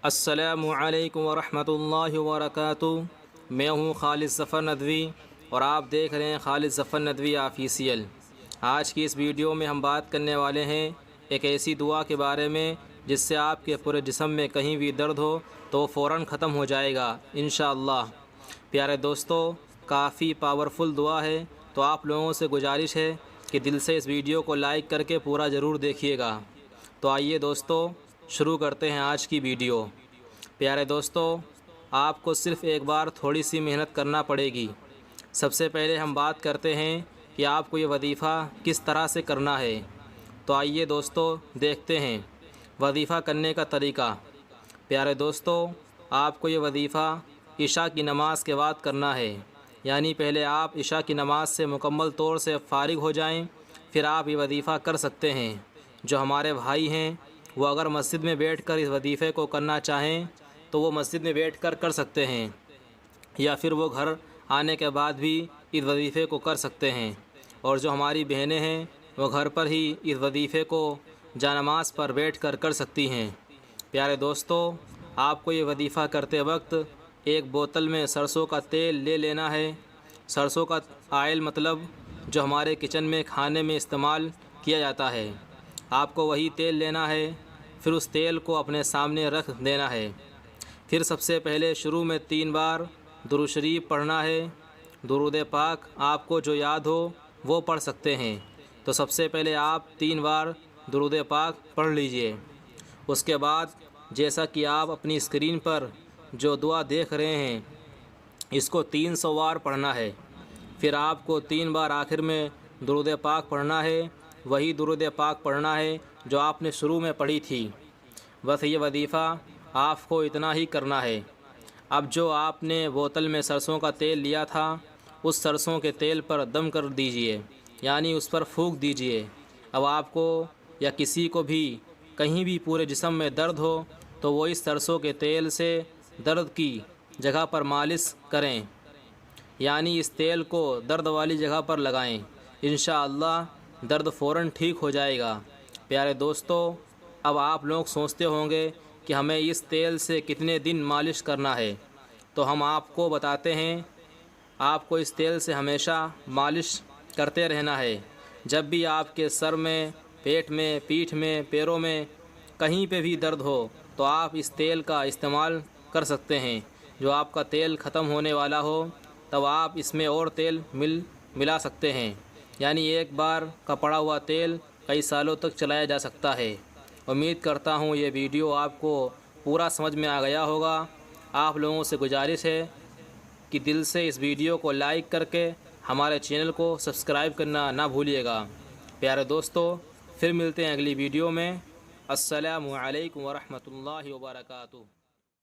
السلام علیکم ورحمۃ اللہ وبرکاتہ۔ میں ہوں خالد ظفر ندوی اور آپ دیکھ رہے ہیں خالد ظفر ندوی آفیسیل۔ آج کی اس ویڈیو میں ہم بات کرنے والے ہیں ایک ایسی دعا کے بارے میں جس سے آپ کے پورے جسم میں کہیں بھی درد ہو تو وہ فوراً ختم ہو جائے گا انشاءاللہ۔ پیارے دوستو، کافی پاورفل دعا ہے، تو آپ لوگوں سے گزارش ہے کہ دل سے اس ویڈیو کو لائک کر کے پورا ضرور دیکھیے گا۔ تو آئیے دوستو، شروع کرتے ہیں آج کی ویڈیو۔ پیارے دوستو، آپ کو صرف ایک بار تھوڑی سی محنت کرنا پڑے گی۔ سب سے پہلے ہم بات کرتے ہیں کہ آپ کو یہ وظیفہ کس طرح سے کرنا ہے۔ تو آئیے دوستو دیکھتے ہیں وظیفہ کرنے کا طریقہ۔ پیارے دوستو، آپ کو یہ وظیفہ عشاء کی نماز کے بعد کرنا ہے، یعنی پہلے آپ عشاء کی نماز سے مکمل طور سے فارغ ہو جائیں، پھر آپ یہ وظیفہ کر سکتے ہیں۔ جو ہمارے بھائی ہیں وہ اگر مسجد میں بیٹھ کر اس وظیفے کو کرنا چاہیں تو وہ مسجد میں بیٹھ کر سکتے ہیں، یا پھر وہ گھر آنے کے بعد بھی اس وظیفے کو کر سکتے ہیں۔ اور جو ہماری بہنیں ہیں وہ گھر پر ہی اس وظیفے کو جانماز پر بیٹھ کر سکتی ہیں۔ پیارے دوستو، آپ کو یہ وظیفہ کرتے وقت ایک بوتل میں سرسوں کا تیل لے لینا ہے۔ سرسوں کا آئل مطلب جو ہمارے کچن میں کھانے میں استعمال کیا جاتا ہے، آپ کو وہی تیل لینا ہے۔ پھر اس تیل کو اپنے سامنے رکھ دینا ہے۔ پھر سب سے پہلے شروع میں 3 بار درود شریف پڑھنا ہے۔ درود پاک آپ کو جو یاد ہو وہ پڑھ سکتے ہیں۔ تو سب سے پہلے آپ 3 بار درود پاک پڑھ لیجئے۔ اس کے بعد جیسا کہ آپ اپنی اسکرین پر جو دعا دیکھ رہے ہیں، اس کو 300 بار پڑھنا ہے۔ پھر آپ کو 3 بار آخر میں درود پاک پڑھنا ہے، وہی درود پاک پڑھنا ہے جو آپ نے شروع میں پڑھی تھی۔ بس یہ وظیفہ آپ کو اتنا ہی کرنا ہے۔ اب جو آپ نے بوتل میں سرسوں کا تیل لیا تھا، اس سرسوں کے تیل پر دم کر دیجئے، یعنی اس پر پھونک دیجئے۔ اب آپ کو یا کسی کو بھی کہیں بھی پورے جسم میں درد ہو تو وہ اس سرسوں کے تیل سے درد کی جگہ پر مالش کریں، یعنی اس تیل کو درد والی جگہ پر لگائیں۔ انشاءاللہ درد فوراً ٹھیک ہو جائے گا۔ پیارے دوستو، اب آپ لوگ سوچتے ہوں گے کہ ہمیں اس تیل سے کتنے دن مالش کرنا ہے، تو ہم آپ کو بتاتے ہیں۔ آپ کو اس تیل سے ہمیشہ مالش کرتے رہنا ہے۔ جب بھی آپ کے سر میں، پیٹ میں، پیٹھ میں، پیروں میں کہیں پہ بھی درد ہو تو آپ اس تیل کا استعمال کر سکتے ہیں۔ جو آپ کا تیل ختم ہونے والا ہو تب آپ اس میں اور تیل ملا سکتے ہیں، یعنی ایک بار کا پڑا ہوا تیل کئی سالوں تک چلایا جا سکتا ہے۔ امید کرتا ہوں یہ ویڈیو آپ کو پورا سمجھ میں آ گیا ہوگا۔ آپ لوگوں سے گزارش ہے کہ دل سے اس ویڈیو کو لائک کر کے ہمارے چینل کو سبسکرائب کرنا نہ بھولیے گا۔ پیارے دوستو، پھر ملتے ہیں اگلی ویڈیو میں۔ السلام علیکم ورحمۃ اللہ وبرکاتہ۔